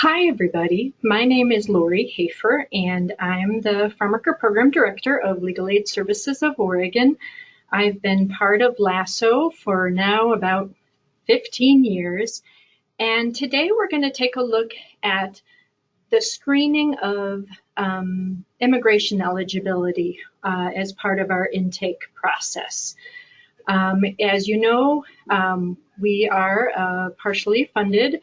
Hi, everybody. My name is Laurie Hoefer, and I'm the Farmworker Program Director of Legal Aid Services of Oregon. I've been part of LASSO for now about 15 years, and today we're going to take a look at the screening of immigration eligibility as part of our intake process. As you know, we are partially funded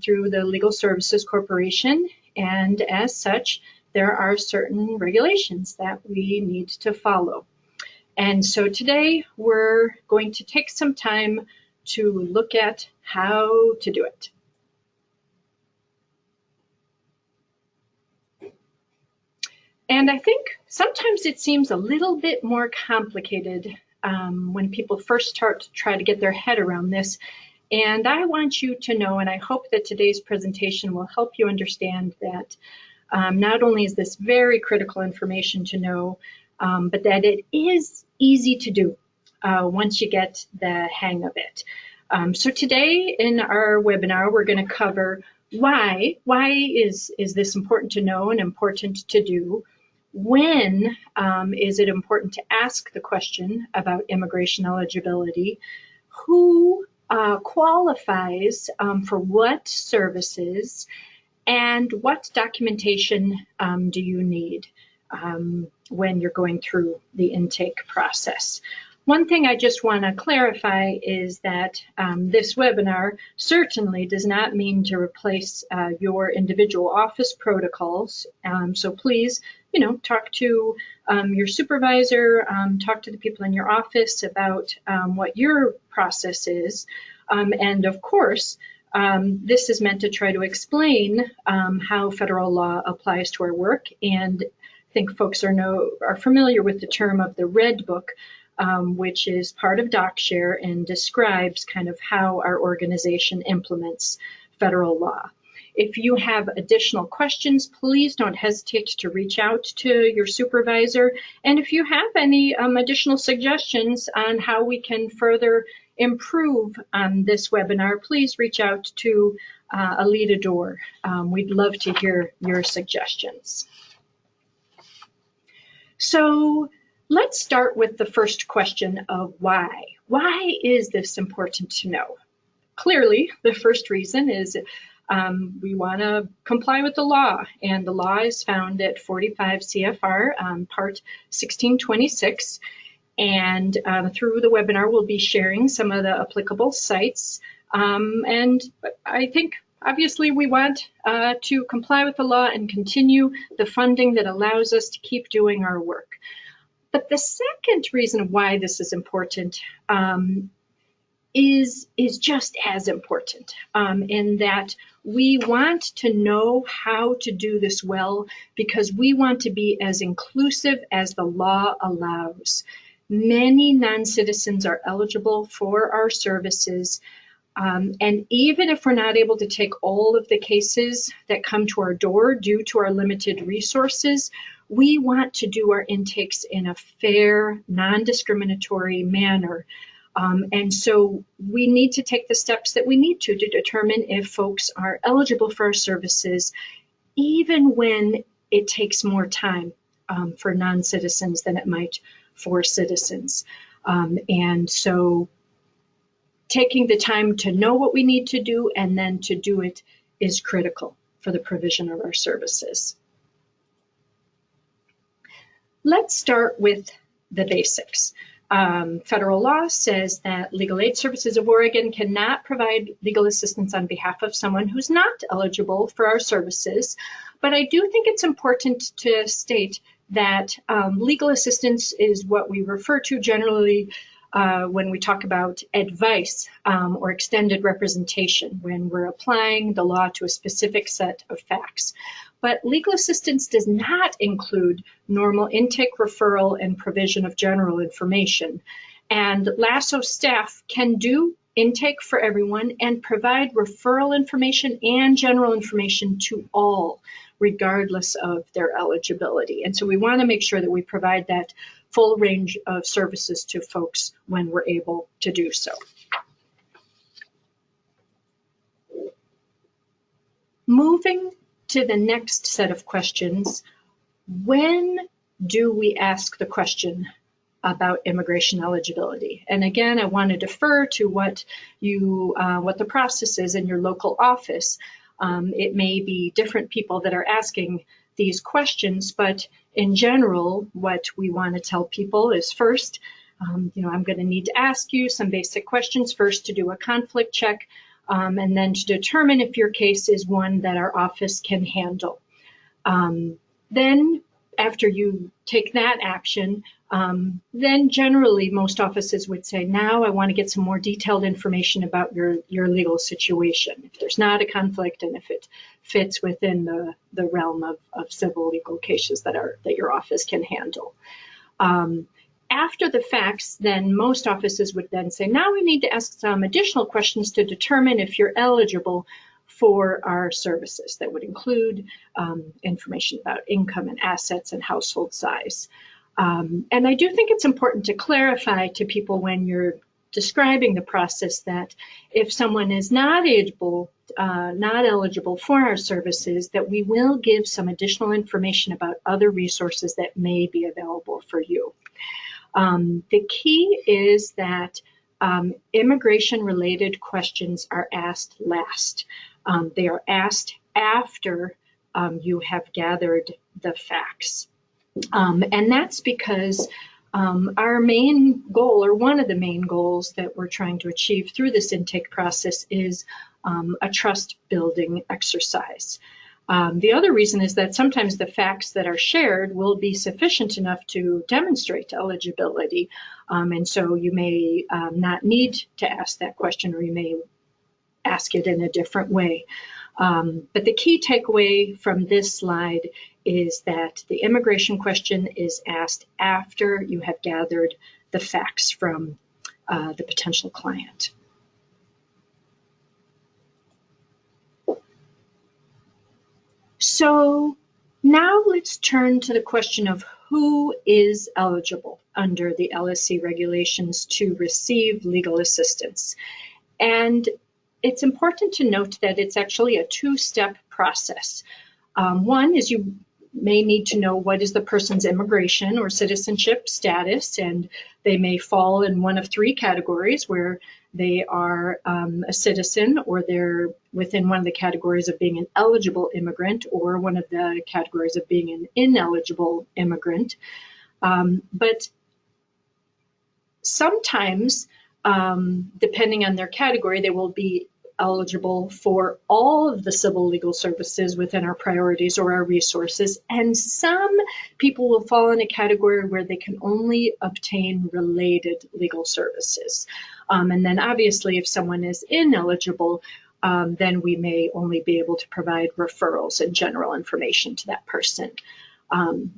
through the Legal Services Corporation, and as such, there are certain regulations that we need to follow. And so today we're going to take some time to look at how to do it. And I think sometimes it seems a little bit more complicated when people first start to try to get their head around this. And I want you to know, and I hope that today's presentation will help you understand that not only is this very critical information to know, but that it is easy to do once you get the hang of it. So today in our webinar, we're going to cover why is this important to know and important to do? When is it important to ask the question about immigration eligibility? Who qualifies for what services, and what documentation do you need when you're going through the intake process? One thing I just want to clarify is that this webinar certainly does not mean to replace your individual office protocols. So please, talk to your supervisor, talk to the people in your office about what your process is. And of course, this is meant to try to explain how federal law applies to our work. And I think folks are familiar with the term of the Red Book, which is part of DocShare and describes kind of how our organization implements federal law. If you have additional questions, please don't hesitate to reach out to your supervisor. And if you have any additional suggestions on how we can further improve this webinar, please reach out to Alita Dorr. We'd love to hear your suggestions. So let's start with the first question of why. Why is this important to know? Clearly, the first reason is we want to comply with the law, and the law is found at 45 CFR Part 1626. And through the webinar, we'll be sharing some of the applicable sites. And I think, obviously, we want to comply with the law and continue the funding that allows us to keep doing our work. But the second reason why this is important is just as important in that we want to know how to do this well, because we want to be as inclusive as the law allows. Many non-citizens are eligible for our services, and even if we're not able to take all of the cases that come to our door due to our limited resources, we want to do our intakes in a fair, non-discriminatory manner. And so we need to take the steps that we need to determine if folks are eligible for our services, even when it takes more time for non-citizens than it might for citizens. And so taking the time to know what we need to do and then to do it is critical for the provision of our services. Let's start with the basics. Federal law says that Legal Aid Services of Oregon cannot provide legal assistance on behalf of someone who's not eligible for our services. But I do think it's important to state that legal assistance is what we refer to generally when we talk about advice or extended representation, when we're applying the law to a specific set of facts. But legal assistance does not include normal intake, referral, and provision of general information. And LASSO staff can do intake for everyone and provide referral information and general information to all, regardless of their eligibility. And so we want to make sure that we provide that full range of services to folks when we're able to do so. moving to the next set of questions, when do we ask the question about immigration eligibility? And again, I want to defer to what the process is in your local office. It may be different people that are asking these questions, but in general, what we want to tell people is first, I'm going to need to ask you some basic questions first to do a conflict check, and then to determine if your case is one that our office can handle. Then after you take that action, then generally most offices would say, now I want to get some more detailed information about your legal situation, if there's not a conflict and if it fits within the realm of civil legal cases that your office can handle. After the facts, then most offices would then say, now we need to ask some additional questions to determine if you're eligible for our services. That would include information about income and assets and household size. And I do think it's important to clarify to people when you're describing the process that if someone is not eligible for our services, that we will give some additional information about other resources that may be available for you. The key is that immigration-related questions are asked last. They are asked after you have gathered the facts. And that's because our main goal, or one of the main goals that we're trying to achieve through this intake process, is a trust-building exercise. The other reason is that sometimes the facts that are shared will be sufficient enough to demonstrate eligibility, and so you may not need to ask that question, or you may ask it in a different way. But the key takeaway from this slide is that the immigration question is asked after you have gathered the facts from the potential client. So now let's turn to the question of who is eligible under the LSC regulations to receive legal assistance. And it's important to note that it's actually a two-step process. One is you may need to know what is the person's immigration or citizenship status, and they may fall in one of three categories where they are a citizen, or they're within one of the categories of being an eligible immigrant, or one of the categories of being an ineligible immigrant. But sometimes, depending on their category, they will be eligible for all of the civil legal services within our priorities or our resources, and some people will fall in a category where they can only obtain related legal services. And then obviously if someone is ineligible, then we may only be able to provide referrals and general information to that person.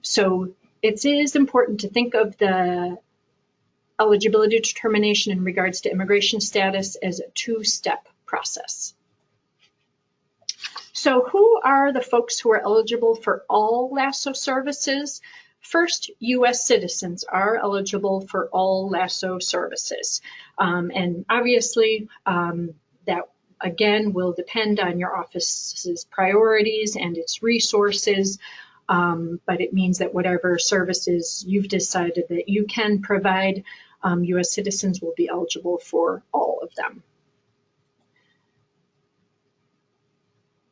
So it is important to think of the eligibility determination in regards to immigration status as a two-step process. So who are the folks who are eligible for all LASSO services? First, U.S. citizens are eligible for all LASSO services. And obviously, that again will depend on your office's priorities and its resources. But it means that whatever services you've decided that you can provide, U.S. citizens will be eligible for all of them.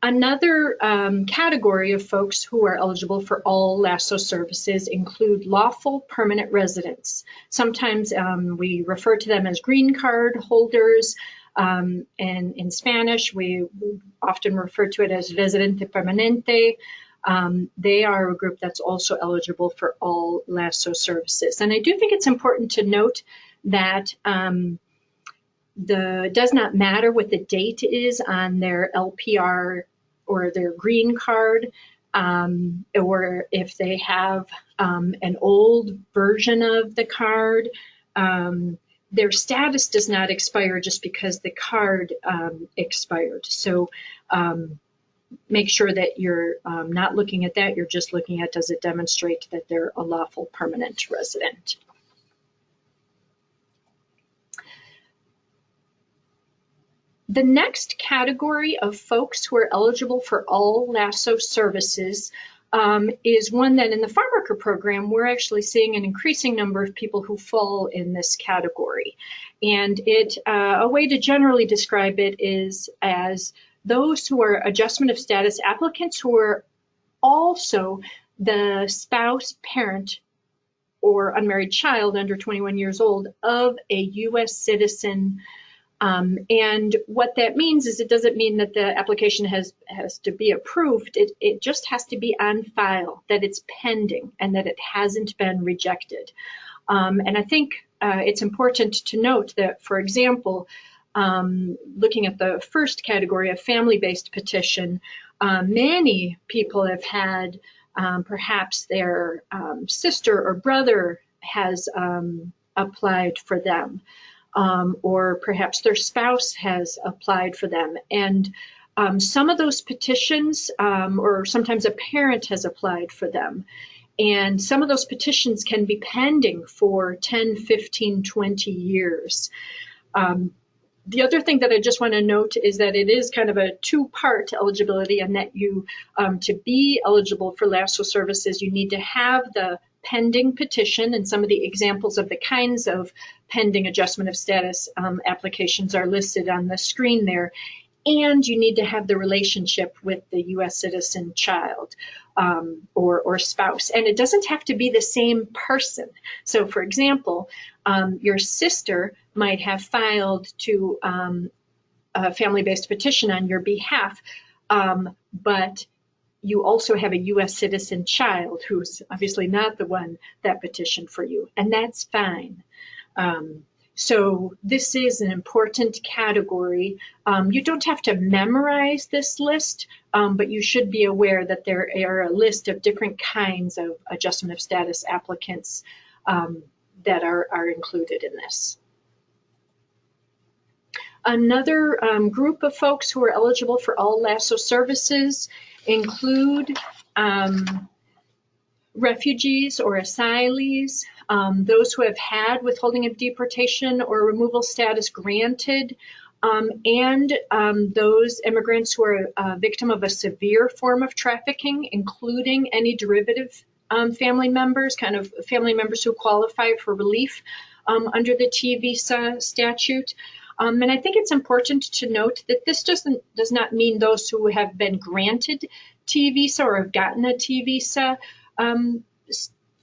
Another category of folks who are eligible for all LASSO services include lawful permanent residents. Sometimes we refer to them as green card holders, and in Spanish we often refer to it as residente permanente. They are a group that's also eligible for all LASSO services. And I do think it's important to note that it does not matter what the date is on their LPR or their green card, or if they have an old version of the card. Their status does not expire just because the card expired. So make sure that you're not looking at that. You're just looking at, does it demonstrate that they're a lawful permanent resident? The next category of folks who are eligible for all LASSO services is one that in the farm worker program, we're actually seeing an increasing number of people who fall in this category. And a way to generally describe it is as those who are adjustment of status applicants who are also the spouse, parent, or unmarried child under 21 years old of a U.S. citizen. And what that means is it doesn't mean that the application has to be approved. It just has to be on file, that it's pending, and that it hasn't been rejected. And I think it's important to note that, for example, looking at the first category of family-based petition, many people have had perhaps their sister or brother has applied for them. Or perhaps their spouse has applied for them. And some of those petitions, or sometimes a parent has applied for them. And some of those petitions can be pending for 10, 15, 20 years. The other thing that I just want to note is that it is kind of a two-part eligibility, and that you, to be eligible for LASSO services, you need to have the pending petition, and some of the examples of the kinds of pending adjustment of status applications are listed on the screen there. And you need to have the relationship with the U.S. citizen child or spouse. And it doesn't have to be the same person. So, for example, your sister might have filed to a family-based petition on your behalf, but you also have a U.S. citizen child who's obviously not the one that petitioned for you, and that's fine. So this is an important category. You don't have to memorize this list, but you should be aware that there are a list of different kinds of adjustment of status applicants that are included in this. Another group of folks who are eligible for all LASSO services include refugees or asylees, those who have had withholding of deportation or removal status granted, and those immigrants who are a victim of a severe form of trafficking, including any derivative family members, kind of family members who qualify for relief under the T visa statute. And I think it's important to note that this does not mean those who have been granted T visa or have gotten a T visa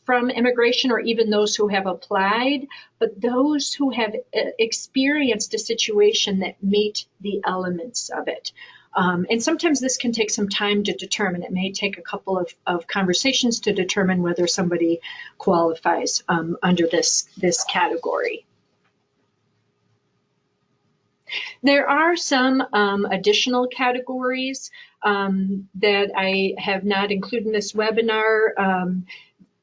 from immigration, or even those who have applied, but those who have experienced a situation that meet the elements of it. And sometimes this can take some time to determine. It may take a couple of conversations to determine whether somebody qualifies under this category. There are some additional categories that I have not included in this webinar.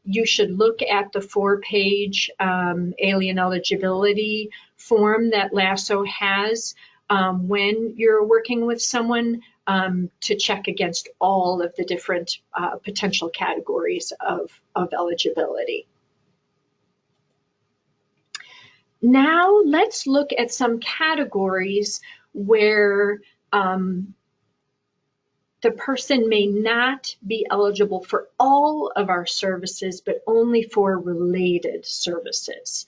You should look at the 4-page alien eligibility form that LASSO has when you're working with someone to check against all of the different potential categories of eligibility. Now let's look at some categories where the person may not be eligible for all of our services, but only for related services.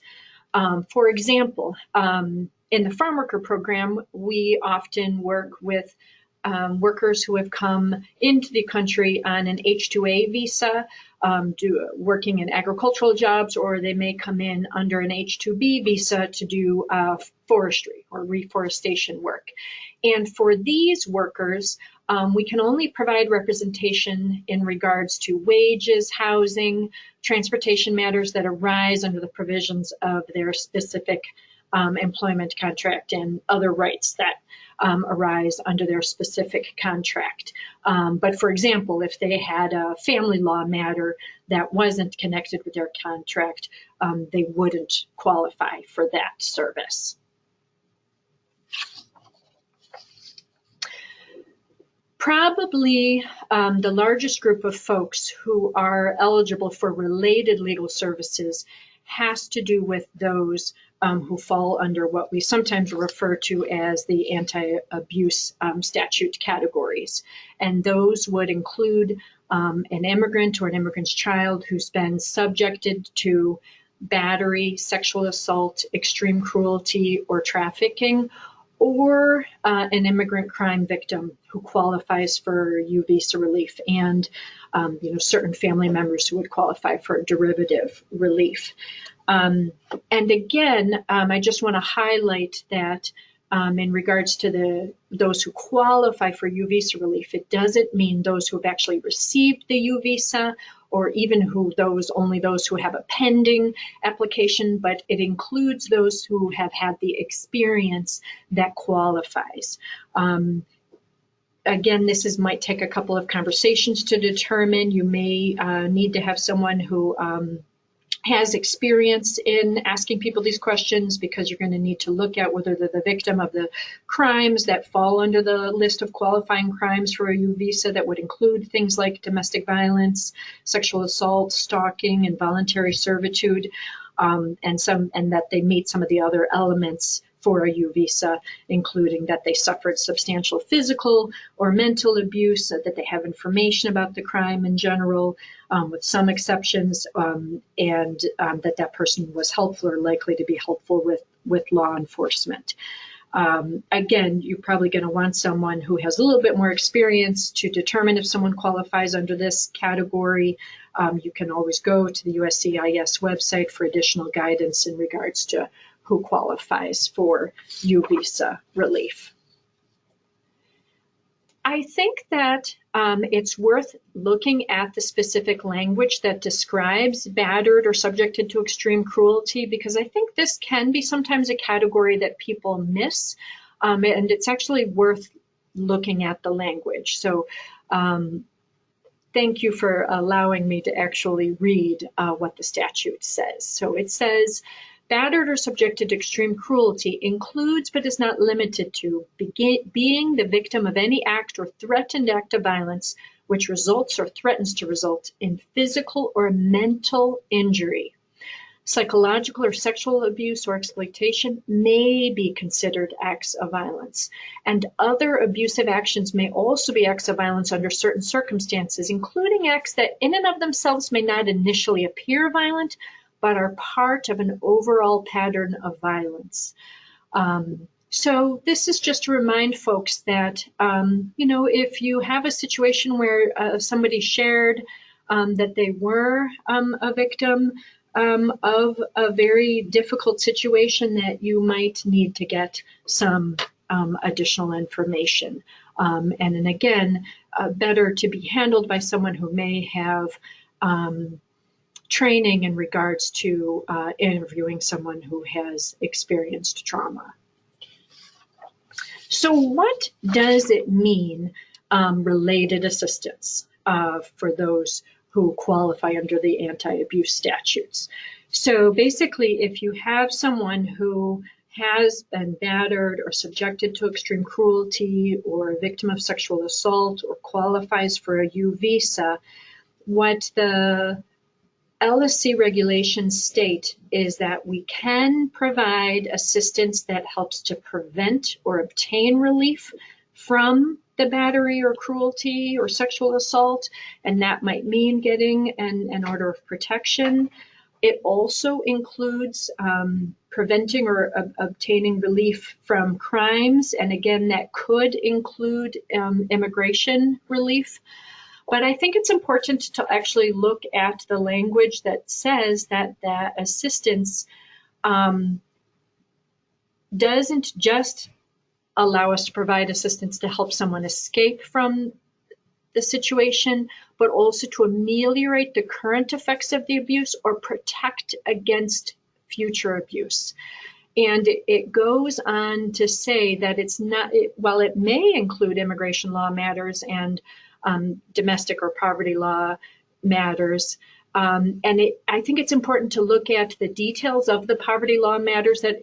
For example, in the farm worker program, we often work with workers who have come into the country on an H-2A visa, working in agricultural jobs, or they may come in under an H-2B visa to do forestry or reforestation work. And for these workers, we can only provide representation in regards to wages, housing, transportation matters that arise under the provisions of their specific employment contract, and other rights that arise under their specific contract. But for example, if they had a family law matter that wasn't connected with their contract, they wouldn't qualify for that service. Probably the largest group of folks who are eligible for related legal services has to do with those who fall under what we sometimes refer to as the anti-abuse statute categories. And those would include an immigrant or an immigrant's child who's been subjected to battery, sexual assault, extreme cruelty, or trafficking, or an immigrant crime victim who qualifies for U visa relief, and certain family members who would qualify for derivative relief. And again, I just want to highlight that in regards to those who qualify for U visa relief, it doesn't mean those who have actually received the U visa, or even only those who have a pending application, but it includes those who have had the experience that qualifies. Again, this might take a couple of conversations to determine. You may need to have someone who has experience in asking people these questions, because you're going to need to look at whether they're the victim of the crimes that fall under the list of qualifying crimes for a U visa that would include things like domestic violence, sexual assault, stalking, involuntary servitude, and that they meet some of the other elements for a U visa, including that they suffered substantial physical or mental abuse, that they have information about the crime in general, with some exceptions, and that person was helpful or likely to be helpful with law enforcement. Again, you're probably going to want someone who has a little bit more experience to determine if someone qualifies under this category. You can always go to the USCIS website for additional guidance in regards to who qualifies for U visa relief. I think that it's worth looking at the specific language that describes battered or subjected to extreme cruelty, because I think this can be sometimes a category that people miss, and it's actually worth looking at the language. So thank you for allowing me to actually read what the statute says. So it says, battered or subjected to extreme cruelty includes but is not limited to being the victim of any act or threatened act of violence which results or threatens to result in physical or mental injury. Psychological or sexual abuse or exploitation may be considered acts of violence, and other abusive actions may also be acts of violence under certain circumstances, including acts that in and of themselves may not initially appear violent, but are part of an overall pattern of violence. So this is just to remind folks that, if you have a situation where somebody shared that they were a victim of a very difficult situation, that you might need to get some additional information. And then again, better to be handled by someone who may have training in regards to interviewing someone who has experienced trauma. So what does it mean, related assistance, for those who qualify under the anti-abuse statutes? So basically, if you have someone who has been battered or subjected to extreme cruelty or a victim of sexual assault or qualifies for a U visa, what the LSC regulations state is that we can provide assistance that helps to prevent or obtain relief from the battery or cruelty or sexual assault, and that might mean getting an order of protection. It also includes preventing or obtaining relief from crimes, and again, that could include immigration relief. But I think it's important to actually look at the language that says that that assistance doesn't just allow us to provide assistance to help someone escape from the situation, but also to ameliorate the current effects of the abuse or protect against future abuse. And it goes on to say that it's not, while it may include immigration law matters and domestic or poverty law matters. I think it's important to look at the details of the poverty law matters that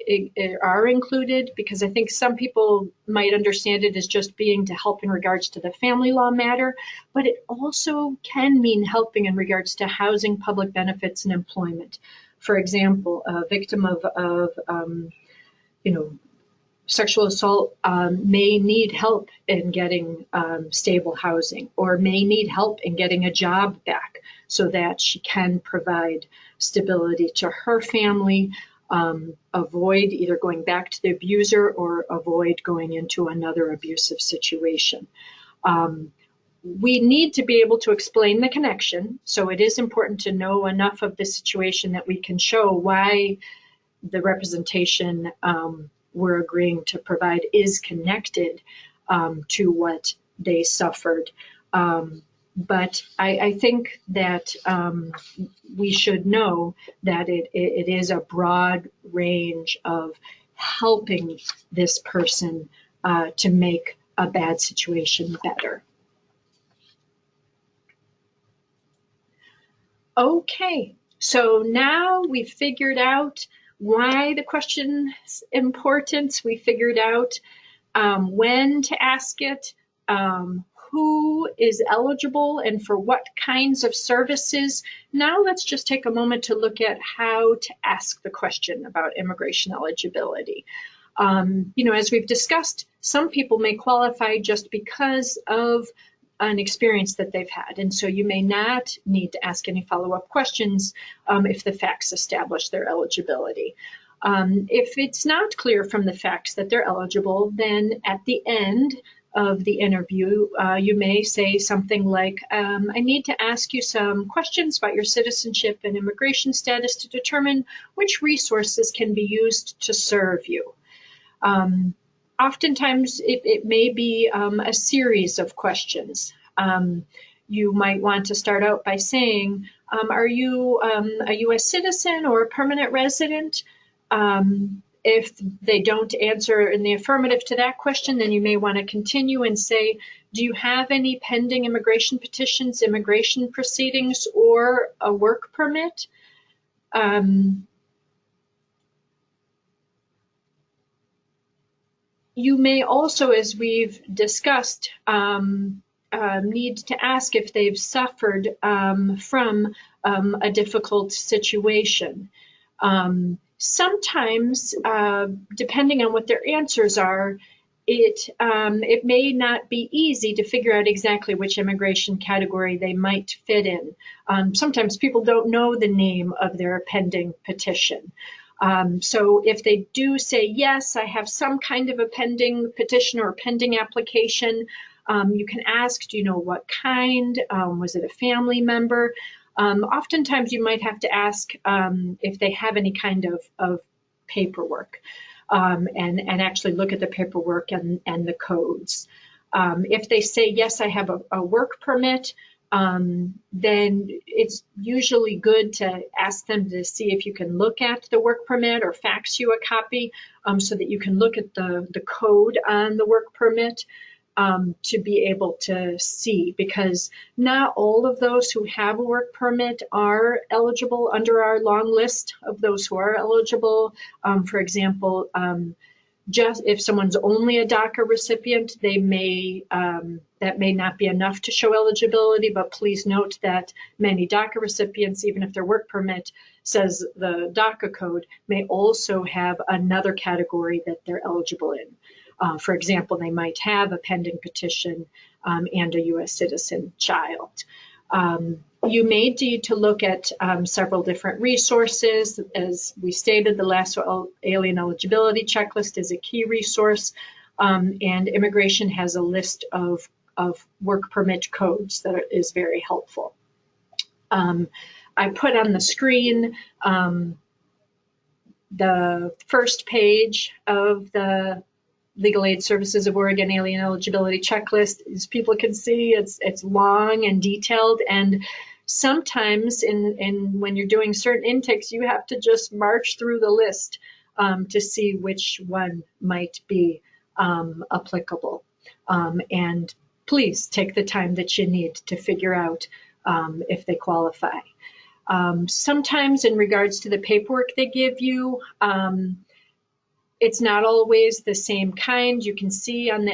are included, because I think some people might understand it as just being to help in regards to the family law matter, but it also can mean helping in regards to housing, public benefits, and employment. For example, a victim of sexual assault may need help in getting stable housing, or may need help in getting a job back so that she can provide stability to her family, avoid either going back to the abuser or avoid going into another abusive situation. We need to be able to explain the connection. So it is important to know enough of the situation that we can show why the representation we're agreeing to provide is connected to what they suffered. But I think that we should know that it is a broad range of helping this person to make a bad situation better. Okay, so now we've figured out why the question's important. We figured out when to ask it, who is eligible and for what kinds of services. Now let's just take a moment to look at how to ask the question about immigration eligibility. As we've discussed, some people may qualify just because of an experience that they've had. And so you may not need to ask any follow-up questions if the facts establish their eligibility. If it's not clear from the facts that they're eligible, then at the end of the interview, you may say something like, I need to ask you some questions about your citizenship and immigration status to determine which resources can be used to serve you. Oftentimes, it may be a series of questions. You might want to start out by saying, are you a U.S. citizen or a permanent resident? If they don't answer in the affirmative to that question, then you may want to continue and say, do you have any pending immigration petitions, immigration proceedings, or a work permit? You may also, as we've discussed, need to ask if they've suffered from a difficult situation. Sometimes, depending on what their answers are, it may not be easy to figure out exactly which immigration category they might fit in. Sometimes people don't know the name of their pending petition. So if they do say, yes, I have some kind of a pending petition or a pending application, you can ask, do you know what kind? Was it a family member? Oftentimes you might have to ask if they have any kind of paperwork and actually look at the paperwork and the codes. If they say, yes, I have a work permit, then it's usually good to ask them to see if you can look at the work permit or fax you a copy so that you can look at the code on the work permit to be able to see, because not all of those who have a work permit are eligible under our long list of those who are eligible. For example, just if someone's only a DACA recipient, they may that may not be enough to show eligibility, but please note that many DACA recipients, even if their work permit says the DACA code, may also have another category that they're eligible in. For example, they might have a pending petition and a U.S. citizen child. You may need to look at several different resources. As we stated, the LASSO Alien Eligibility Checklist is a key resource, and immigration has a list of work permit codes that is very helpful. I put on the screen the first page of the Legal Aid Services of Oregon Alien Eligibility Checklist. As people can see, it's long and detailed, and sometimes when you're doing certain intakes, you have to just march through the list to see which one might be applicable. And please take the time that you need to figure out if they qualify. Sometimes in regards to the paperwork they give you, it's not always the same kind. You can see on the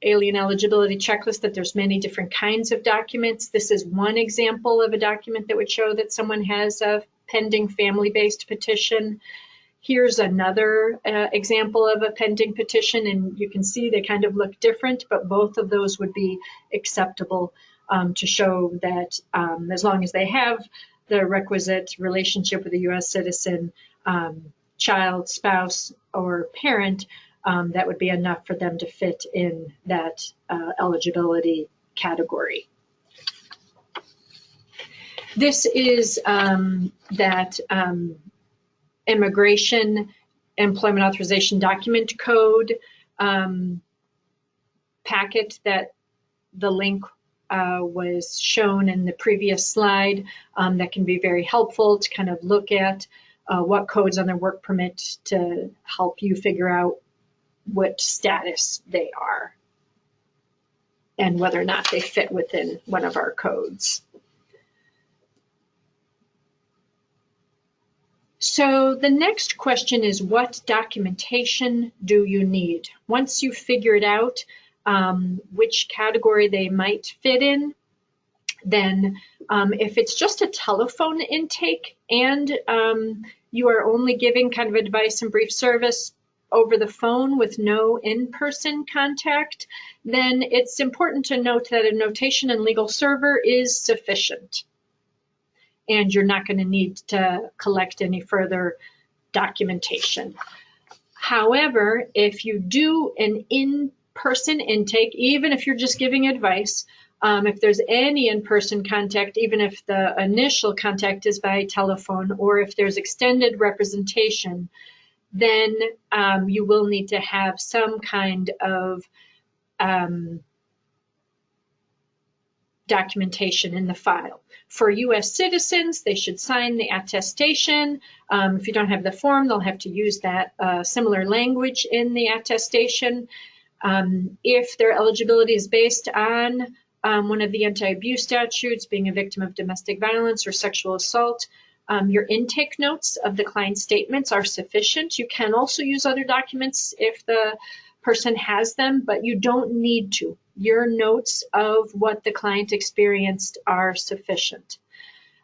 Alien Eligibility Checklist that there's many different kinds of documents. This is one example of a document that would show that someone has a pending family-based petition. Here's another example of a pending petition, and you can see they kind of look different, but both of those would be acceptable to show that as long as they have the requisite relationship with a U.S. citizen, child, spouse, or parent, that would be enough for them to fit in that eligibility category. This is that immigration employment authorization document code packet that the link was shown in the previous slide. That can be very helpful to kind of look at what codes on their work permit to help you figure out what status they are and whether or not they fit within one of our codes. So the next question is, what documentation do you need? Once you've figured out which category they might fit in, then if it's just a telephone intake and you are only giving kind of advice and brief service over the phone with no in-person contact, then it's important to note that a notation and legal server is sufficient. And you're not going to need to collect any further documentation. However, if you do an in-person intake, even if you're just giving advice, if there's any in-person contact, even if the initial contact is by telephone, or if there's extended representation, then you will need to have some kind of documentation in the file. For U.S. citizens, they should sign the attestation. If you don't have the form, they'll have to use that similar language in the attestation. If their eligibility is based on one of the anti-abuse statutes, being a victim of domestic violence or sexual assault, your intake notes of the client statements are sufficient. You can also use other documents if the person has them, but you don't need to. Your notes of what the client experienced are sufficient.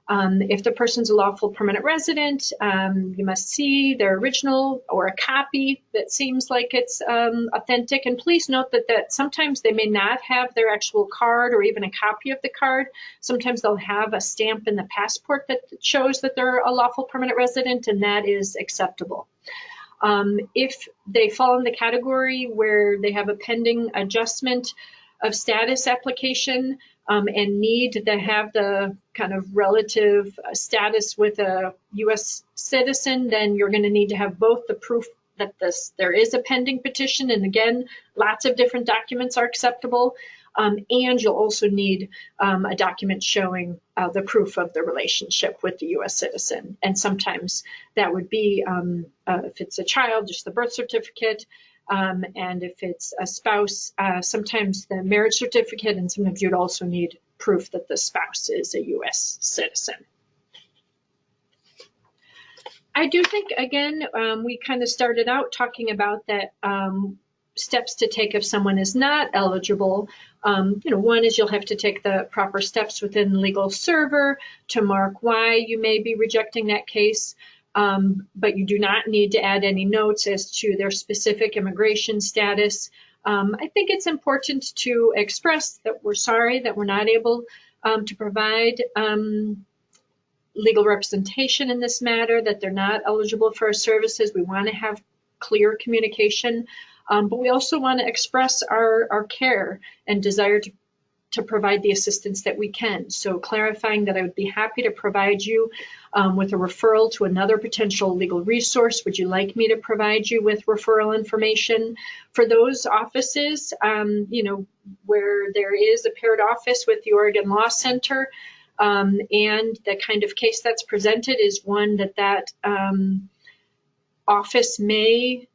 If the person's a lawful permanent resident, you must see their original or a copy that seems like it's authentic. And please note that sometimes they may not have their actual card or even a copy of the card. Sometimes they'll have a stamp in the passport that shows that they're a lawful permanent resident, and that is acceptable. If they fall in the category where they have a pending adjustment of status application and need to have the kind of relative status with a U.S. citizen, then you're going to need to have both the proof that there is a pending petition, and again, lots of different documents are acceptable, and you'll also need a document showing the proof of the relationship with the U.S. citizen. And sometimes that would be, if it's a child, just the birth certificate, and if it's a spouse, sometimes the marriage certificate, and sometimes you'd also need proof that the spouse is a U.S. citizen. I do think, again, we kind of started out talking about that steps to take if someone is not eligible. One is you'll have to take the proper steps within the legal server to mark why you may be rejecting that case. But you do not need to add any notes as to their specific immigration status. I think it's important to express that we're sorry that we're not able to provide legal representation in this matter, that they're not eligible for our services. We want to have clear communication, but we also want to express our care and desire to provide the assistance that we can. So clarifying that I would be happy to provide you with a referral to another potential legal resource. Would you like me to provide you with referral information? For those offices, where there is a paired office with the Oregon Law Center, and the kind of case that's presented is one that office may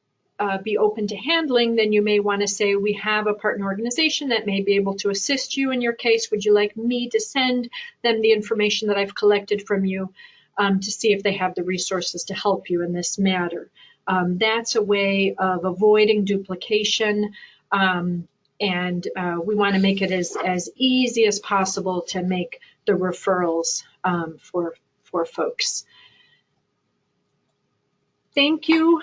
be open to handling, then you may want to say, we have a partner organization that may be able to assist you in your case. Would you like me to send them the information that I've collected from you to see if they have the resources to help you in this matter? That's a way of avoiding duplication, and we want to make it as easy as possible to make the referrals for folks. Thank you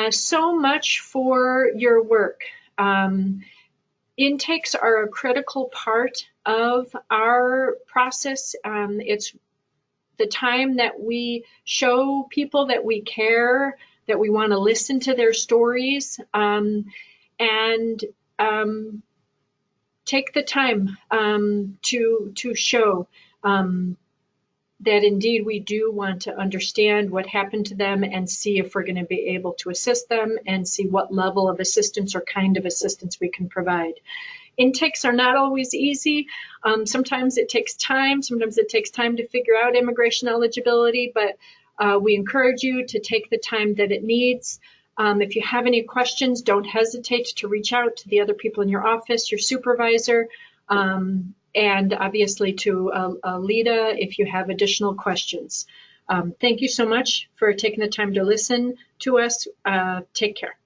so much for your work. Intakes are a critical part of our process. It's the time that we show people that we care, that we want to listen to their stories, and take the time to show that indeed we do want to understand what happened to them and see if we're going to be able to assist them and see what level of assistance or kind of assistance we can provide. Intakes are not always easy. Sometimes it takes time. Sometimes it takes time to figure out immigration eligibility, but we encourage you to take the time that it needs. If you have any questions, don't hesitate to reach out to the other people in your office, your supervisor, and obviously to Alida if you have additional questions. Thank you so much for taking the time to listen to us. Take care.